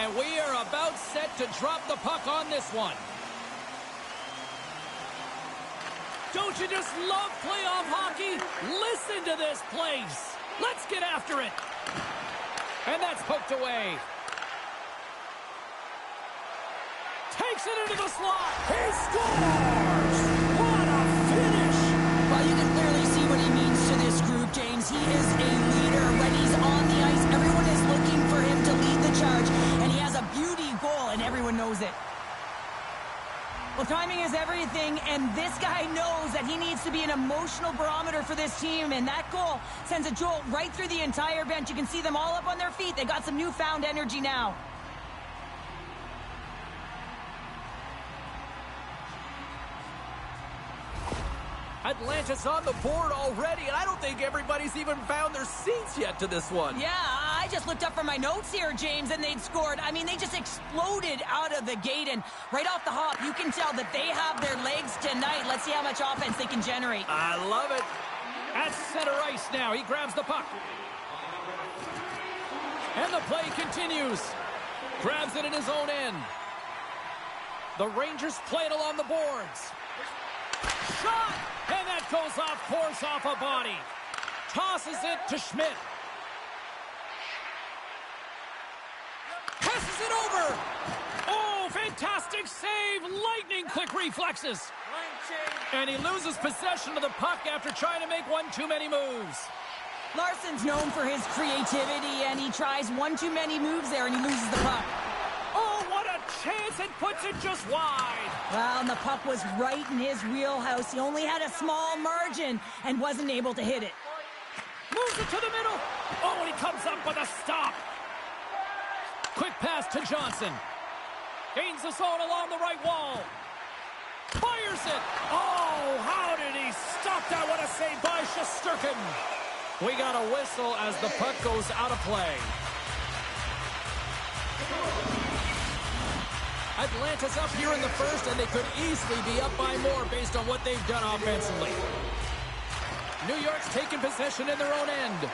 And we are about set to drop the puck on this one. Don't you just love playoff hockey? Listen to this place. Let's get after it. And that's poked away. Takes it into the slot. He scores! What a finish! Well, you can clearly see what he means to this group, James. He is a leader. When he's on the ice, everyone is looking for him to lead the charge. And he has a beauty goal, and everyone knows it. Well, timing is everything, and this guy knows that he needs to be an emotional barometer for this team, and that goal sends a jolt right through the entire bench. You can see them all up on their feet. They got some newfound energy now. Atlanta's on the board already, and I don't think everybody's even found their seats yet to this one. Yeah, I just looked up from my notes here, James, and they'd scored. I mean, they just exploded out of the gate, and right off the hop, you can tell that they have their legs tonight. Let's see how much offense they can generate. I love it. At center ice now, he grabs the puck. And the play continues. Grabs it in his own end. The Rangers play it along the boards. Shot! And that goes off course off a body. Tosses it to Schmidt. Passes it over. Oh, fantastic save. Lightning quick reflexes. And he loses possession of the puck after trying to make one too many moves. Larsson's known for his creativity, and he tries one too many moves there, and he loses the puck. Oh, what a chance, and puts it just wide. Well, and the puck was right in his wheelhouse. He only had a small margin and wasn't able to hit it. Moves it to the middle. Oh, and he comes up with a stop. Quick pass to Johnson. Gains the zone along the right wall. Fires it. Oh, how did he stop that? What a save by Shesterkin. We got a whistle as the puck goes out of play. Atlanta's up here in the first, and they could easily be up by more based on what they've done offensively. New York's taken possession in their own end.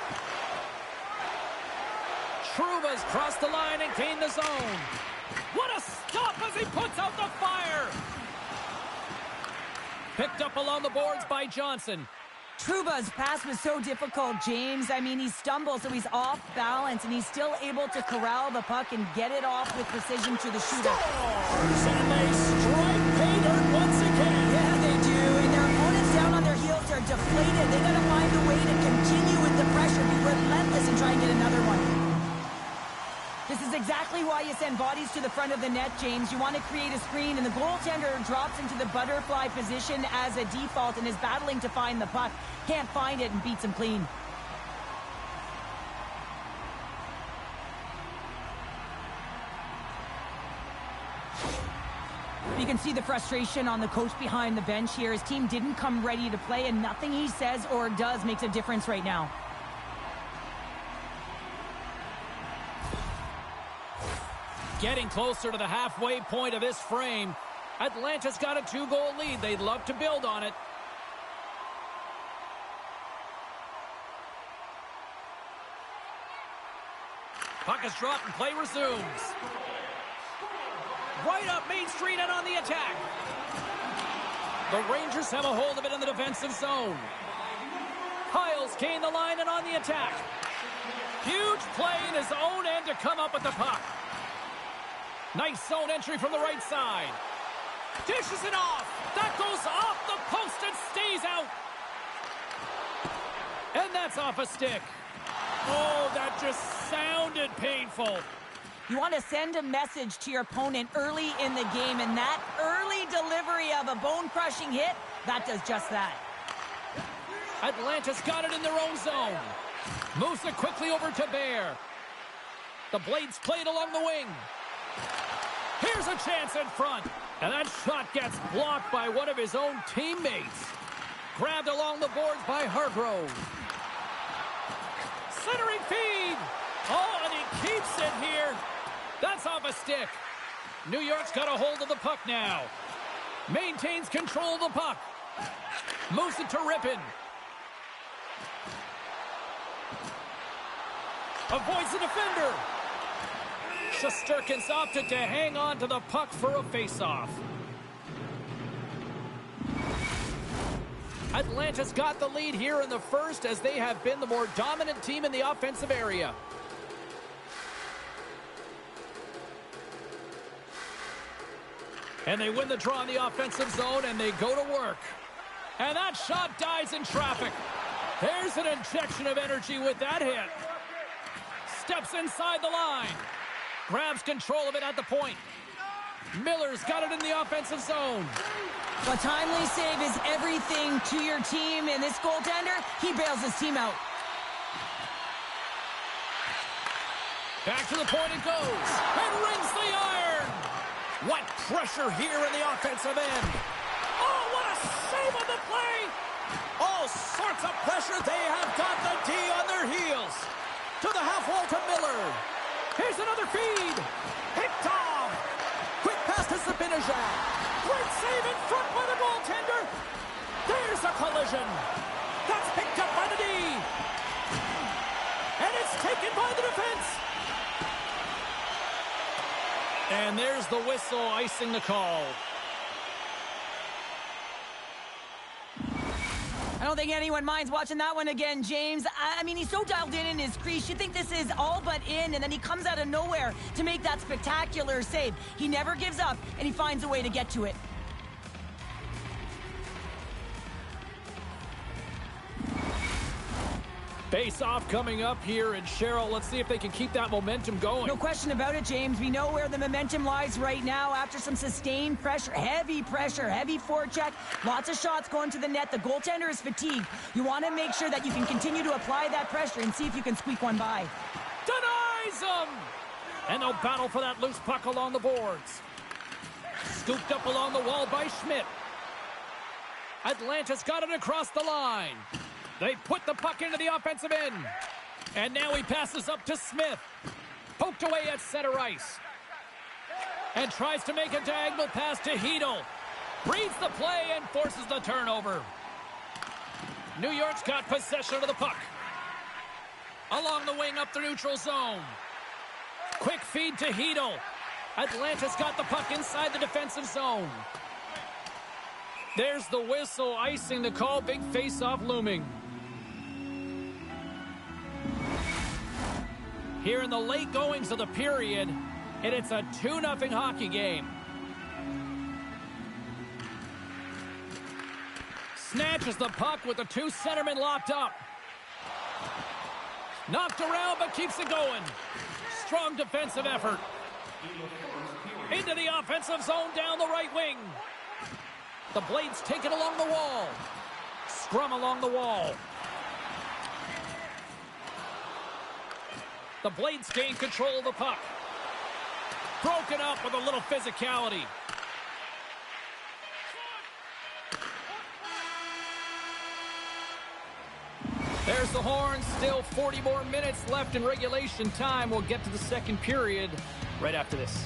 Trouba's crossed the line and gained the zone. What a stop as he puts out the fire! Picked up along the boards by Johnson. Trouba's pass was so difficult, James. I mean, he stumbles, so he's off balance, and he's still able to corral the puck and get it off with precision to the shooter. Scores! And they strike pay dirt once again. Yeah, they do. And their opponents down on their heels are deflated. They got to find a way to continue with the pressure, be relentless, and try and get another one. This is exactly why you send bodies to the front of the net, James. You want to create a screen, and the goaltender drops into the butterfly position as a default and is battling to find the puck. Can't find it and beats him clean. You can see the frustration on the coach behind the bench here. His team didn't come ready to play, and nothing he says or does makes a difference right now. Getting closer to the halfway point of this frame. Atlanta's got a 2-goal lead. They'd love to build on it. Puck is dropped and play resumes. Right up Main Street and on the attack. The Rangers have a hold of it in the defensive zone. Hiles gain the line and on the attack. Huge play in his own end to come up with the puck. Nice zone entry from the right side. Dishes it off. That goes off the post and stays out. And that's off a stick. Oh, that just sounded painful. You want to send a message to your opponent early in the game, and that early delivery of a bone-crushing hit, that does just that. Atlanta's got it in their own zone. Moves it quickly over to Bear. The Blades played along the wing. Here's a chance in front. And that shot gets blocked by one of his own teammates. Grabbed along the boards by Hargrove. Centering feed. Oh, and he keeps it here. That's off a stick. New York's got a hold of the puck now. Maintains control of the puck. Moves it to Rippin. Avoids the defender. Shesterkin's opted to hang on to the puck for a face-off. Atlanta's got the lead here in the first as they have been the more dominant team in the offensive area. And they win the draw in the offensive zone, and they go to work. And that shot dies in traffic. There's an injection of energy with that hit. Steps inside the line. Grabs control of it at the point. Miller's got it in the offensive zone. A timely save is everything to your team, and this goaltender, he bails his team out. Back to the point it goes, and rings the iron. What pressure here in the offensive end. Oh, what a save on the play. All sorts of pressure. They have got the D on their heels. To the half wall to Miller. Here's another feed. Picked off. Quick pass to Zibanejad. Great save in front by the goaltender. There's a collision. That's picked up by the D. And it's taken by the defense. And there's the whistle icing the call. I don't think anyone minds watching that one again, James. I mean, he's so dialed in his crease. You think this is all but in, and then he comes out of nowhere to make that spectacular save. He never gives up, and he finds a way to get to it. Face-off coming up here, and Cheryl, let's see if they can keep that momentum going. No question about it, James. We know where the momentum lies right now after some sustained pressure, heavy forecheck, lots of shots going to the net. The goaltender is fatigued. You want to make sure that you can continue to apply that pressure and see if you can squeak one by. Denies him! And they'll battle for that loose puck along the boards. Scooped up along the wall by Schmidt. Atlanta's got it across the line. They put the puck into the offensive end. And now he passes up to Smith. Poked away at center ice. And tries to make a diagonal pass to Hedel. Reads the play and forces the turnover. New York's got possession of the puck. Along the wing up the neutral zone. Quick feed to Hedel. Atlanta's got the puck inside the defensive zone. There's the whistle icing the call. Big face-off looming. Here in the late goings of the period, and it's a 2-0 hockey game. Snatches the puck with the two centermen locked up. Knocked around, but keeps it going. Strong defensive effort. Into the offensive zone down the right wing. The Blades take it along the wall. Scrum along the wall. The Blades gain control of the puck. Broken up with a little physicality. There's the horn. Still 40 more minutes left in regulation time. We'll get to the second period right after this.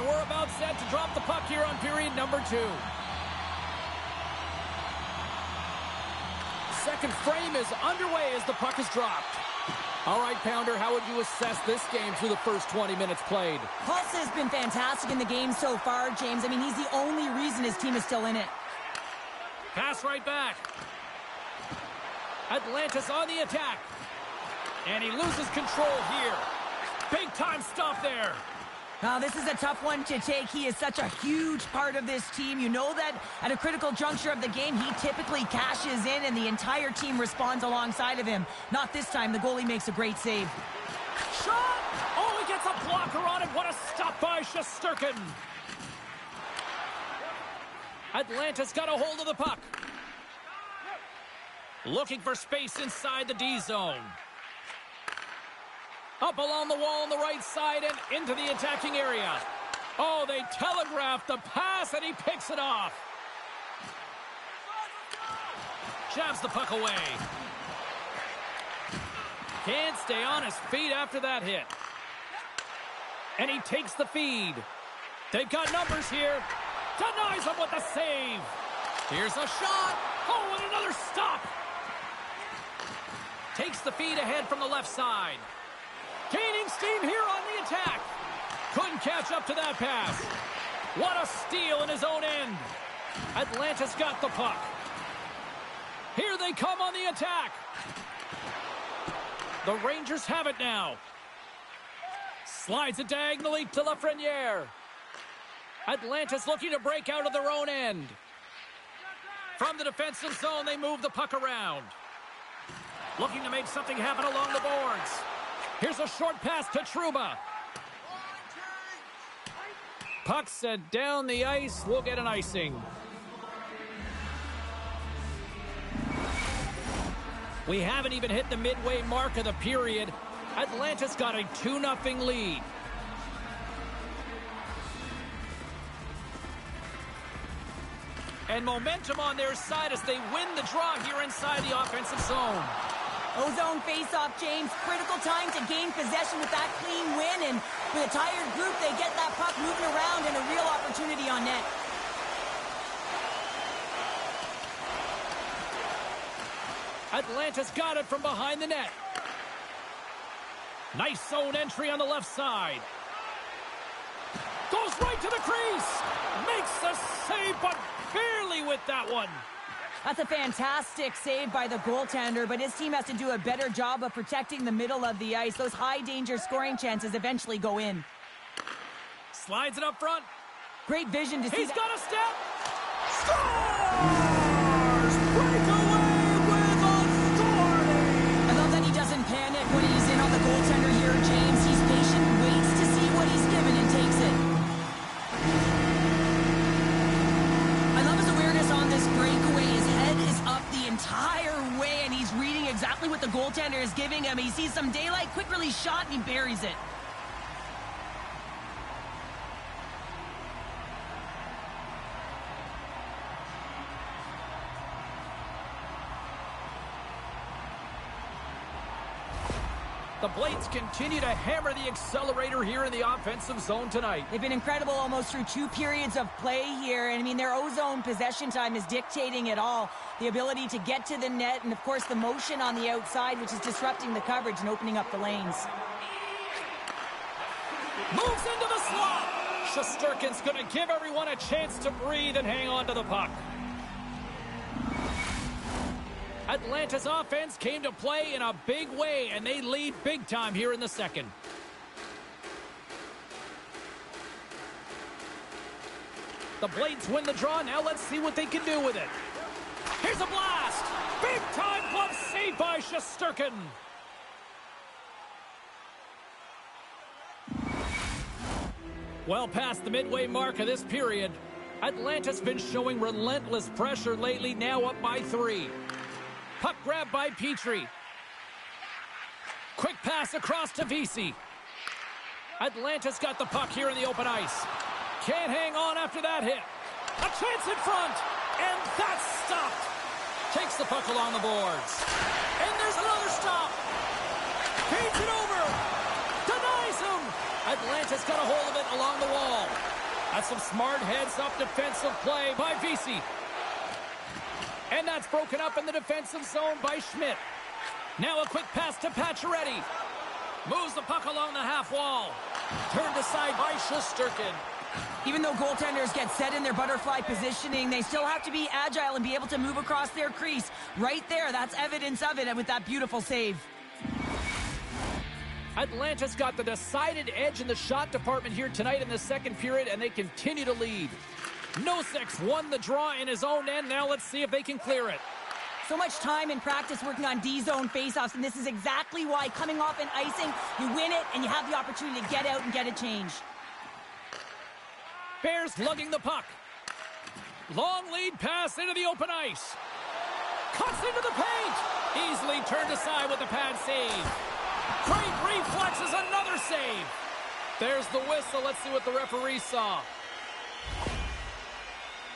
And we're about set to drop the puck here on period number 2. Second frame is underway as the puck is dropped. All right, Pounder, how would you assess this game through the first 20 minutes played? Pulse has been fantastic in the game so far, James. I mean, he's the only reason his team is still in it. Pass right back. Atlantis on the attack. And he loses control here. Big time stop there. Now, this is a tough one to take. He is such a huge part of this team. You know that at a critical juncture of the game, he typically cashes in and the entire team responds alongside of him. Not this time. The goalie makes a great save. Shot! Oh, he gets a blocker on it. What a stop by Shesterkin. Atlantis got a hold of the puck. Looking for space inside the D zone. Up along the wall on the right side and into the attacking area. Oh, they telegraphed the pass and he picks it off. Jabs the puck away. Can't stay on his feet after that hit. And he takes the feed. They've got numbers here. Denies him with the save. Here's a shot. Oh, and another stop. Takes the feed ahead from the left side. Gaining steam here on the attack. Couldn't catch up to that pass. What a steal in his own end. Atlantis got the puck. Here they come on the attack. The Rangers have it now. Slides it diagonally to Lafreniere. Atlantis looking to break out of their own end. From the defensive zone, they move the puck around. Looking to make something happen along the boards. Here's a short pass to Trouba. Puck sent down the ice. We'll get an icing. We haven't even hit the midway mark of the period. Atlantis got a 2-0 lead. And momentum on their side as they win the draw here inside the offensive zone. Ozone face-off, James. Critical time to gain possession with that clean win. And with a tired group, they get that puck moving around and a real opportunity on net. Atlantis got it from behind the net. Nice zone entry on the left side. Goes right to the crease. Makes the save, but barely with that one. That's a fantastic save by the goaltender, but his team has to do a better job of protecting the middle of the ice. Those high-danger scoring chances eventually go in. Slides it up front. Great vision to see. He's got a step. Scores! Breakaway with authority! I love that he doesn't panic when he's in on the goaltender here, James. He's patient, waits to see what he's given and takes it. I love his awareness on this breakaway. His head is up the entire way, and he's reading exactly what the goaltender is giving him. He sees some daylight, quick release shot, and he buries it. The Blades continue to hammer the accelerator here in the offensive zone tonight. They've been incredible almost through 2 periods of play here. And I mean, their ozone possession time is dictating it all. The ability to get to the net and, of course, the motion on the outside, which is disrupting the coverage and opening up the lanes. Moves into the slot. Shesterkin's going to give everyone a chance to breathe and hang on to the puck. Atlanta's offense came to play in a big way, and they lead big time here in the second. The Blades win the draw. Now let's see what they can do with it. Here's a blast. Big time glove save by Shesterkin. Well past the midway mark of this period, Atlanta's been showing relentless pressure lately, now up by 3. Puck grab by Petrie. Quick pass across to Vesey. Atlanta's got the puck here in the open ice. Can't hang on after that hit. A chance in front, and that's stopped. Takes the puck along the boards. And there's another stop. Feeds it over. Denies him. Atlanta's got a hold of it along the wall. That's some smart heads-up defensive play by Vesey. And that's broken up in the defensive zone by Schmidt. Now a quick pass to Pacioretty. Moves the puck along the half wall. Turned aside by Shesterkin. Even though goaltenders get set in their butterfly positioning, they still have to be agile and be able to move across their crease. Right there, that's evidence of it with that beautiful save. Atlanta's got the decided edge in the shot department here tonight in the second period, and they continue to lead. Nosek's won the draw in his own end. Now let's see if they can clear it. So much time in practice working on D-zone faceoffs, and this is exactly why coming off an icing, you win it, and you have the opportunity to get out and get a change. Bears lugging the puck. Long lead pass into the open ice. Cuts into the paint. Easily turned aside with the pad save. Great reflexes, another save. There's the whistle. Let's see what the referee saw.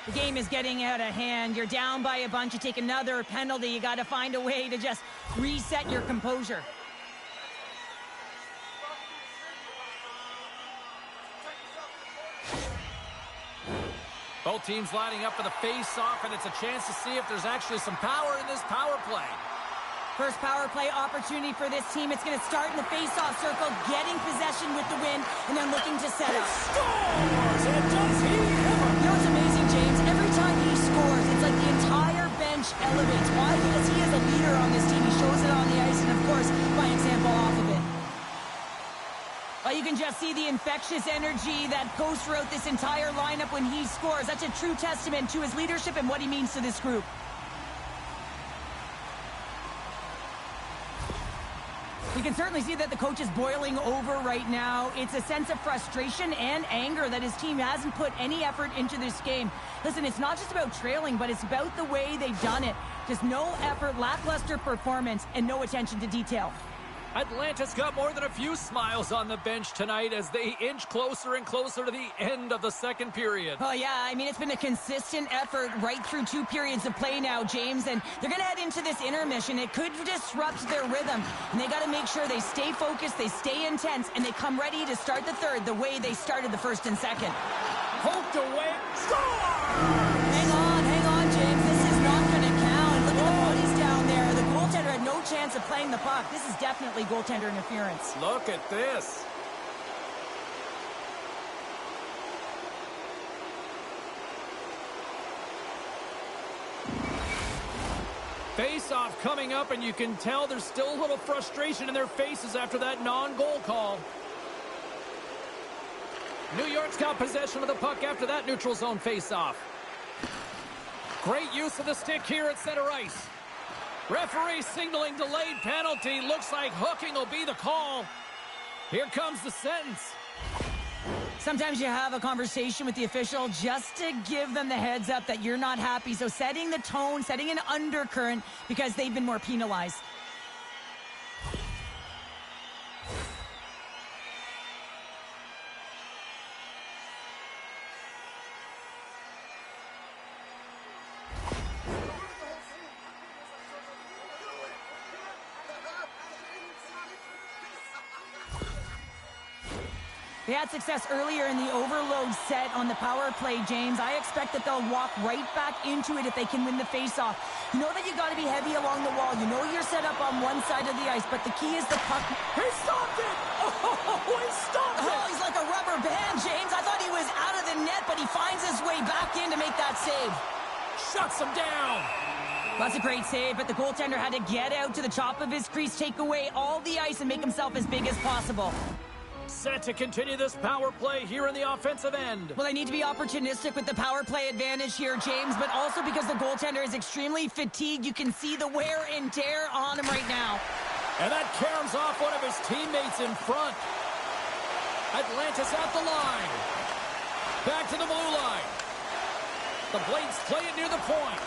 The game is getting out of hand. You're down by a bunch. You take another penalty. You got to find a way to just reset your composure. Both teams lining up for the face-off, and it's a chance to see if there's actually some power in this power play. First power play opportunity for this team. It's going to start in the face-off circle, getting possession with the win, and then looking to set up. Scores! And does he ever? You know what's amazing, James? Every time he scores, it's like the entire bench elevates. Why? Because he is a leader on this team. He shows it on the ice, and of course, by example off of it. Well, you can just see the infectious energy that goes throughout this entire lineup when he scores. That's a true testament to his leadership and what he means to this group. You can certainly see that the coach is boiling over right now. It's a sense of frustration and anger that his team hasn't put any effort into this game. Listen, it's not just about trailing, but it's about the way they've done it. Just no effort, lackluster performance, and no attention to detail. Atlanta's got more than a few smiles on the bench tonight as they inch closer and closer to the end of the second period. Oh, yeah, I mean, it's been a consistent effort right through 2 periods of play now, James, and they're going to head into this intermission. It could disrupt their rhythm, and they got to make sure they stay focused, they stay intense, and they come ready to start the third the way they started the first and second. Poked away, score! Hang on, James. This is not going to count. Look at the bodies down there. The goaltender had no chance of playing the puck. This is definitely goaltender interference. Look at this. Face-off coming up, and you can tell there's still a little frustration in their faces after that non-goal call. New York's got possession of the puck after that neutral zone face-off. Great use of the stick here at center ice. Referee signaling delayed penalty. Looks like hooking will be the call. Here comes the sentence. Sometimes you have a conversation with the official just to give them the heads up that you're not happy. So setting the tone, setting an undercurrent because they've been more penalized. They had success earlier in the overload set on the power play, James. I expect that they'll walk right back into it if they can win the faceoff. You know that you got to be heavy along the wall. You know you're set up on one side of the ice, but the key is the puck. He stopped it! Oh, he stopped it! Oh, he's like a rubber band, James. I thought he was out of the net, but he finds his way back in to make that save. Shuts him down. That's a great save, but the goaltender had to get out to the top of his crease, take away all the ice, and make himself as big as possible. Set to continue this power play here in the offensive end. Well, they need to be opportunistic with the power play advantage here, James, but also because the goaltender is extremely fatigued. You can see the wear and tear on him right now. And that caroms off one of his teammates in front. Atlanta's at the line. Back to the blue line. The Blades play it near the point.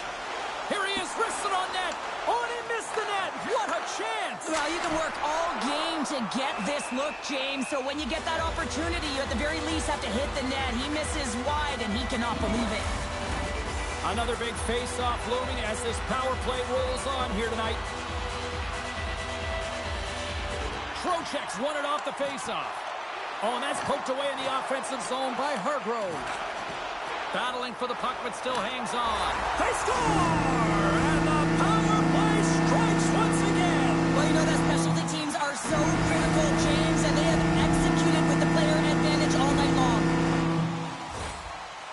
Here he is, wristed on net. Oh, and he missed the net. What a chance. Well, you can work all game to get this look, James. So when you get that opportunity, you at the very least have to hit the net. He misses wide, and he cannot believe it. Another big face-off looming as this power play rolls on here tonight. Trocheck's won it off the face-off. Oh, and that's poked away in the offensive zone by Hargrove. Battling for the puck, but still hangs on. They score! And the power play strikes once again. Well, you know that specialty teams are so critical, James, and they have executed with the player advantage all night long.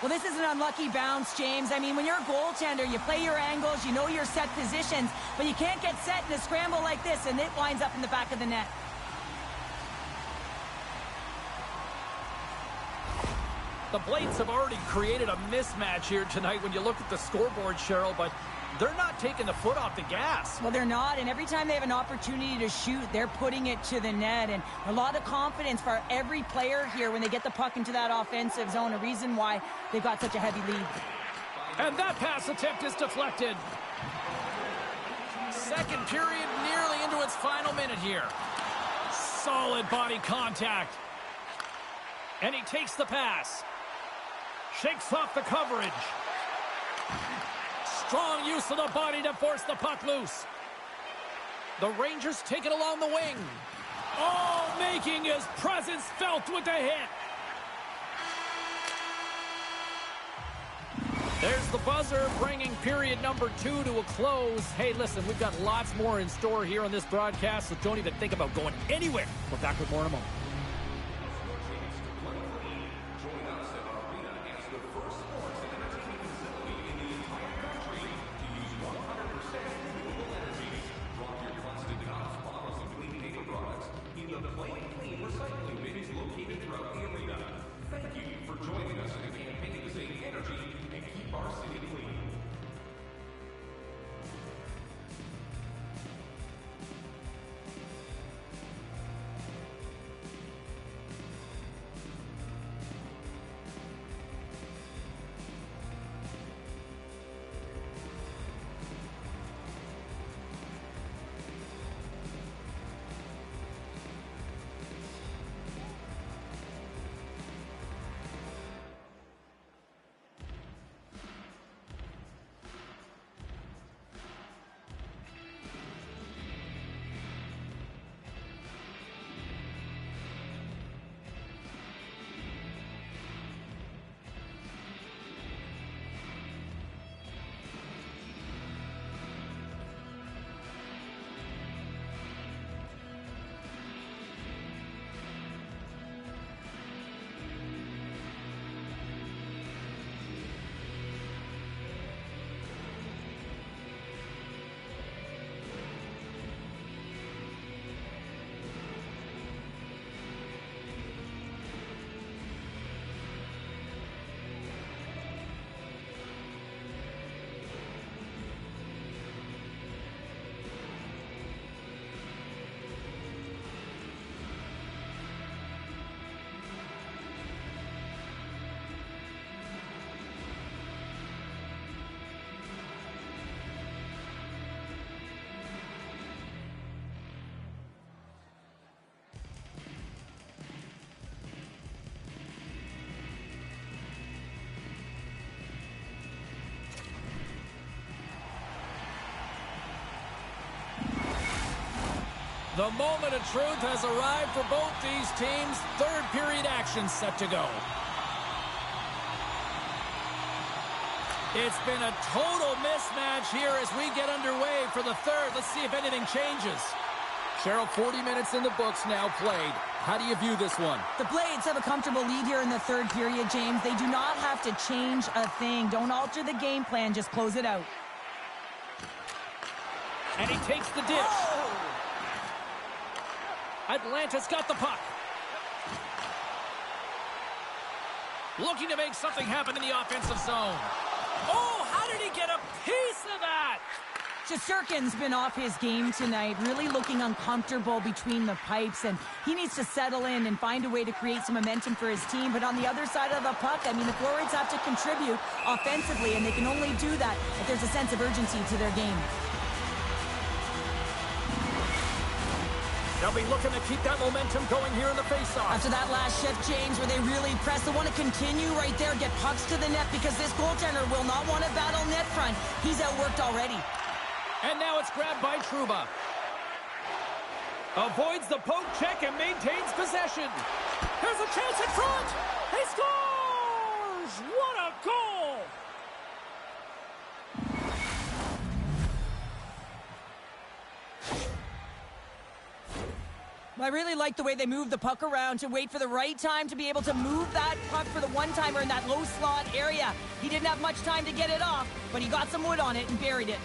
Well, this is an unlucky bounce, James. I mean, when you're a goaltender, you play your angles, you know your set positions, but you can't get set in a scramble like this, and it winds up in the back of the net. The Blades have already created a mismatch here tonight when you look at the scoreboard, Cheryl, but they're not taking the foot off the gas. Well, they're not, and every time they have an opportunity to shoot, they're putting it to the net, and a lot of confidence for every player here when they get the puck into that offensive zone, a reason why they've got such a heavy lead. And that pass attempt is deflected. Second period nearly into its final minute here. Solid body contact. And he takes the pass. Shakes off the coverage. Strong use of the body to force the puck loose. The Rangers take it along the wing. Oh, making his presence felt with the hit. There's the buzzer, bringing period number 2 to a close. Hey, listen, we've got lots more in store here on this broadcast, so don't even think about going anywhere. We're back with more in a moment. The moment of truth has arrived for both these teams. Third period action set to go. It's been a total mismatch here as we get underway for the third. Let's see if anything changes. Cheryl, 40 minutes in the books now played. How do you view this one? The Blades have a comfortable lead here in the third period, James. They do not have to change a thing. Don't alter the game plan. Just close it out. And he takes the dish. Oh! Atlanta's got the puck. Looking to make something happen in the offensive zone. Oh, how did he get a piece of that? Shesterkin's been off his game tonight, really looking uncomfortable between the pipes, and he needs to settle in and find a way to create some momentum for his team. But on the other side of the puck, I mean, the forwards have to contribute offensively, and they can only do that if there's a sense of urgency to their game. They'll be looking to keep that momentum going here in the faceoff. After that last shift, James, where they really press, they want to continue right there, get pucks to the net, because this goaltender will not want to battle net front. He's outworked already. And now it's grabbed by Trouba. Avoids the poke check and maintains possession. Here's a chance in front. He scores! What a goal! I really like the way they move the puck around to wait for the right time to be able to move that puck for the one-timer in that low slot area. He didn't have much time to get it off, but he got some wood on it and buried it.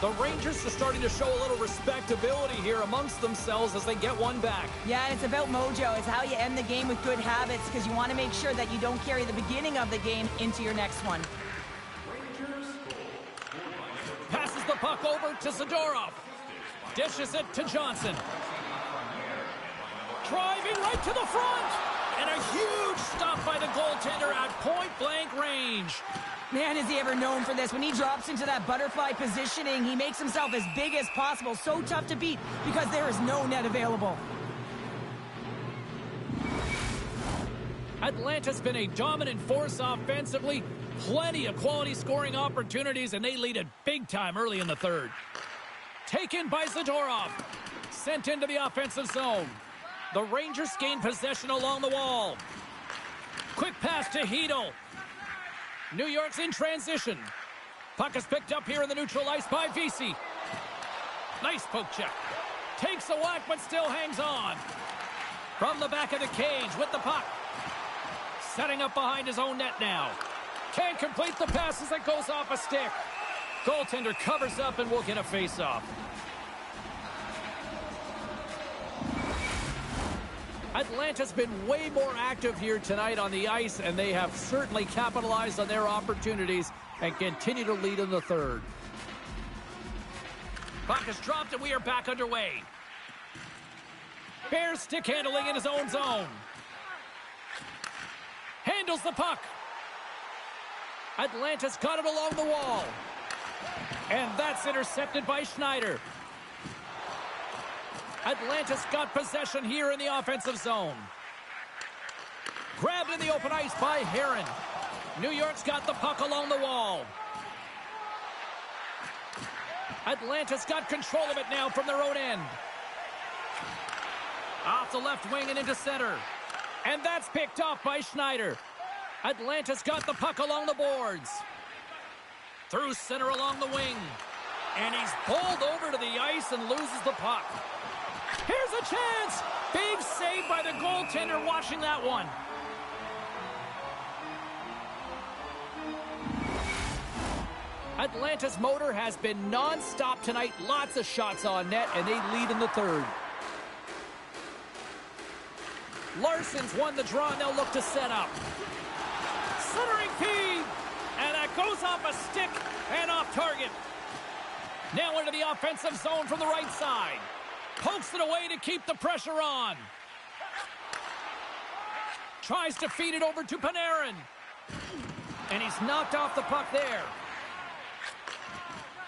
The Rangers are starting to show a little respectability here amongst themselves as they get one back. Yeah, and it's about mojo. It's how you end the game with good habits, because you want to make sure that you don't carry the beginning of the game into your next one. Passes the puck over to Zadorov. Dishes it to Johnson. Driving right to the front. And a huge stop by the goaltender at point-blank range. Man, is he ever known for this. When he drops into that butterfly positioning, he makes himself as big as possible. So tough to beat because there is no net available. Atlanta's been a dominant force offensively. Plenty of quality scoring opportunities, and they lead it big time early in the third. Taken by Zadorov. Sent into the offensive zone. The Rangers gain possession along the wall. Quick pass to Hedel. New York's in transition. Puck is picked up here in the neutral ice by Vesey. Nice poke check. Takes a whack, but still hangs on. From the back of the cage with the puck. Setting up behind his own net now. Can't complete the pass as it goes off a stick. Goaltender covers up and will get a face-off. Atlanta's been way more active here tonight on the ice, and they have certainly capitalized on their opportunities and continue to lead in the third. Puck is dropped, and we are back underway. Bears stick handling in his own zone. Handles the puck. Atlanta's got it along the wall. And that's intercepted by Schneider. Atlanta's got possession here in the offensive zone. Grabbed in the open ice by Heron. New York's got the puck along the wall. Atlanta's got control of it now from their own end. Off the left wing and into center. And that's picked off by Schneider. Atlanta's got the puck along the boards. Through center along the wing. And he's bowled over to the ice and loses the puck. Here's a chance. Big save by the goaltender watching that one. Atlanta's motor has been non-stop tonight. Lots of shots on net, and they lead in the third. Larson's won the draw, and they'll look to set up. Centering feed. And that goes off a stick and off target. Now into the offensive zone from the right side. Pokes it away to keep the pressure on. Tries to feed it over to Panarin. And he's knocked off the puck there.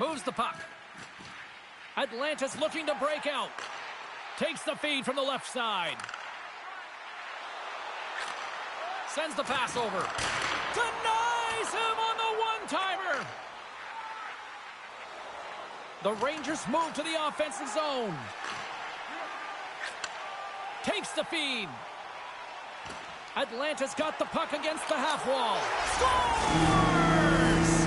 Moves the puck. Atlanta's looking to break out. Takes the feed from the left side. Sends the pass over. Denies him on the one-timer. The Rangers move to the offensive zone. Takes the feed. Atlanta's got the puck against the half wall. Scores!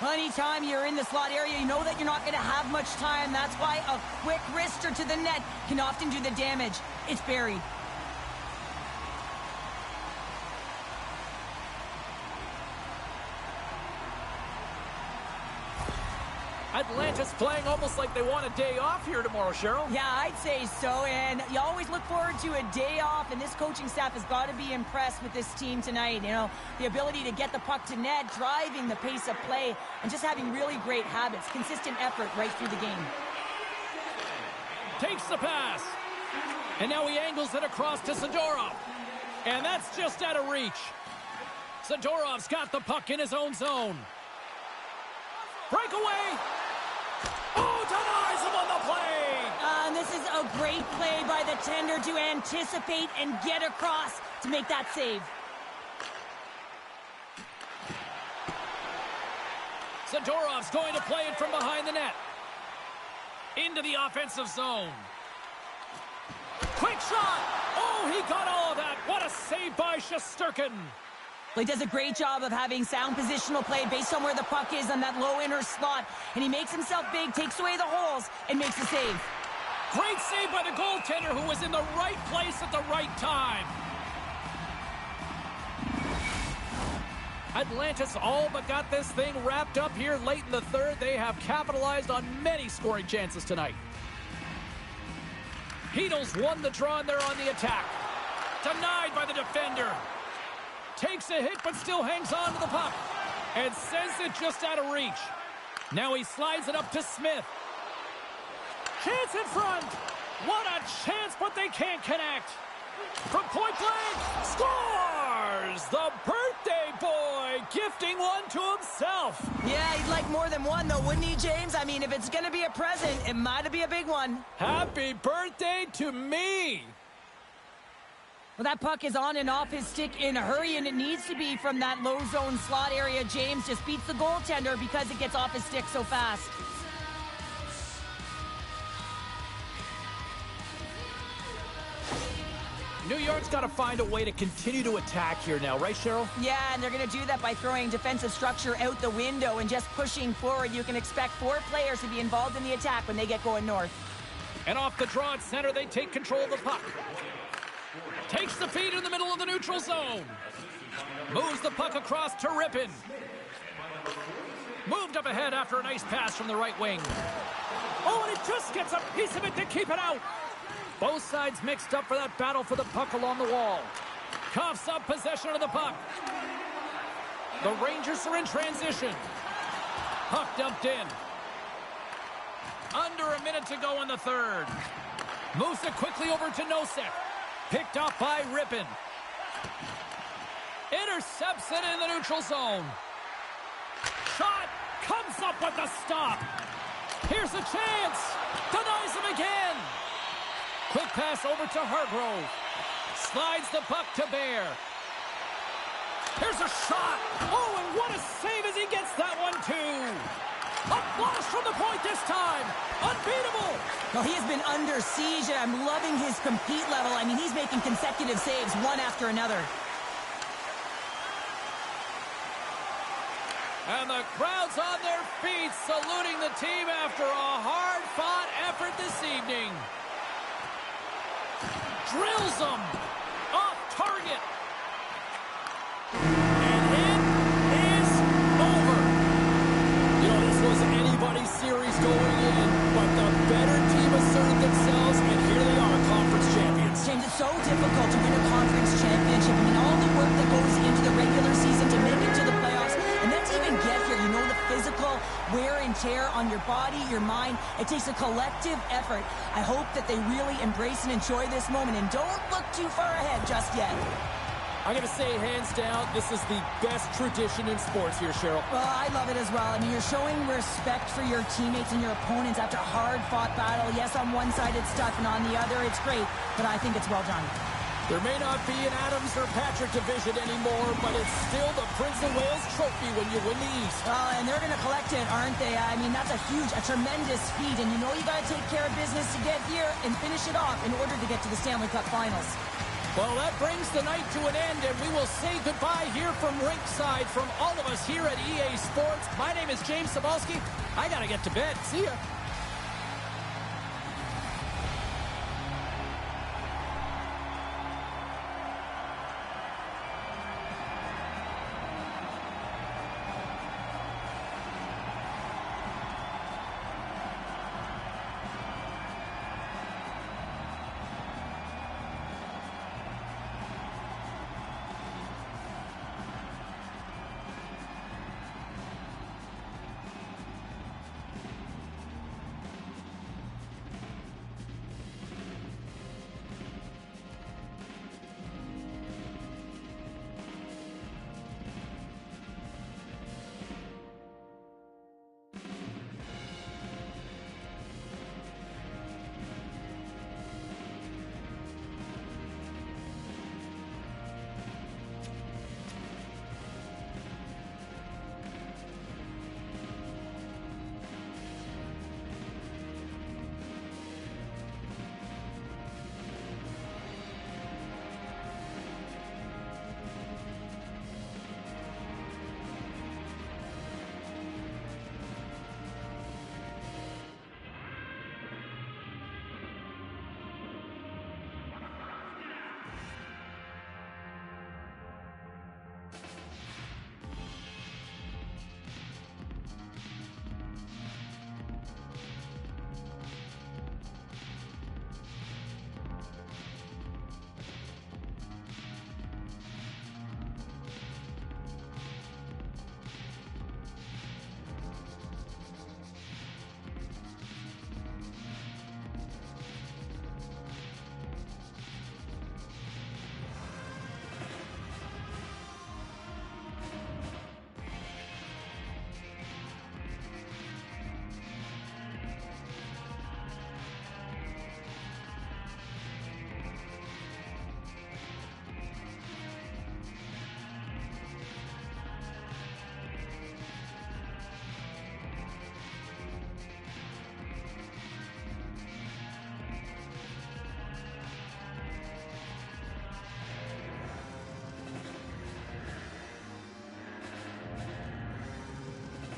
Well, anytime you're in the slot area, you know that you're not going to have much time. That's why a quick wrister to the net can often do the damage. It's buried. Atlanta's playing almost like they want a day off here tomorrow, Cheryl. Yeah, I'd say so, and you always look forward to a day off, and this coaching staff has got to be impressed with this team tonight. You know, the ability to get the puck to net, driving the pace of play, and just having really great habits, consistent effort right through the game. Takes the pass, and now he angles it across to Zadorov, and that's just out of reach. Zadorov's got the puck in his own zone. Breakaway! Oh, denies him on the play! And this is a great play by the tender to anticipate and get across to make that save. Zadorov's going to play it from behind the net. Into the offensive zone. Quick shot! Oh, he got all of that. What a save by Shesterkin. Well, he does a great job of having sound positional play based on where the puck is on that low inner slot. And he makes himself big, takes away the holes, and makes the save. Great save by the goaltender who was in the right place at the right time. Atlantis all but got this thing wrapped up here late in the third. They have capitalized on many scoring chances tonight. Heedles won the draw and they're on the attack. Denied by the defender. Takes a hit but still hangs on to the puck. And sends it just out of reach. Now he slides it up to Smith. Chance in front. What a chance, but they can't connect. From point blank, scores! The birthday boy gifting one to himself. Yeah, he'd like more than one, though, wouldn't he, James? I mean, if it's going to be a present, it might be a big one. Happy birthday to me! Well, that puck is on and off his stick in a hurry, and it needs to be from that low zone slot area. James just beats the goaltender because it gets off his stick so fast. New York's got to find a way to continue to attack here now, right, Cheryl? Yeah, and they're going to do that by throwing defensive structure out the window and just pushing forward. You can expect 4 players to be involved in the attack when they get going north. And off the draw at center, they take control of the puck. Takes the feed in the middle of the neutral zone. Moves the puck across to Rippin. Moved up ahead after a nice pass from the right wing. Oh, and it just gets a piece of it to keep it out. Both sides mixed up for that battle for the puck along the wall. Coughs up possession of the puck. The Rangers are in transition. Puck dumped in. Under a minute to go in the third. Moves it quickly over to Nosek. Picked up by Rippin. Intercepts it in the neutral zone. Shot comes up with the stop. Here's a chance. Denies him again. Quick pass over to Hargrove. Slides the puck to Bear. Here's a shot. Oh, and what a save as he gets that one, too. A blast from the point this time. Unbeatable. Well, he has been under siege, and I'm loving his compete level. I mean, he's making consecutive saves, one after another. And the crowd's on their feet, saluting the team after a hard-fought effort this evening. Drills them off target. And it is over. You know, this was anybody's series going in, but the better team asserted themselves, and here they are, conference champions. James, it's so difficult to win a conference championship. I mean, all the work that goes into the regular season to make it to the playoffs, and then to even get here, you know, the physical wear and tear on your body, your mind. It takes a collective effort. I hope that they really embrace and enjoy this moment and don't look too far ahead just yet. I'm going to say, hands down, this is the best tradition in sports here, Cheryl. Well, I love it as well. I mean, you're showing respect for your teammates and your opponents after a hard-fought battle. Yes, on one side it's tough, and on the other it's great, but I think it's well done. There may not be an Adams or Patrick division anymore, but it's still the Prince of Wales trophy when you win the East. Well, and they're going to collect it, aren't they? I mean, that's a tremendous feat, and you know you got to take care of business to get here and finish it off in order to get to the Stanley Cup Finals. Well, that brings the night to an end, and we will say goodbye here from Rinkside from all of us here at EA Sports. My name is James Cebulski. I got to get to bed. See ya.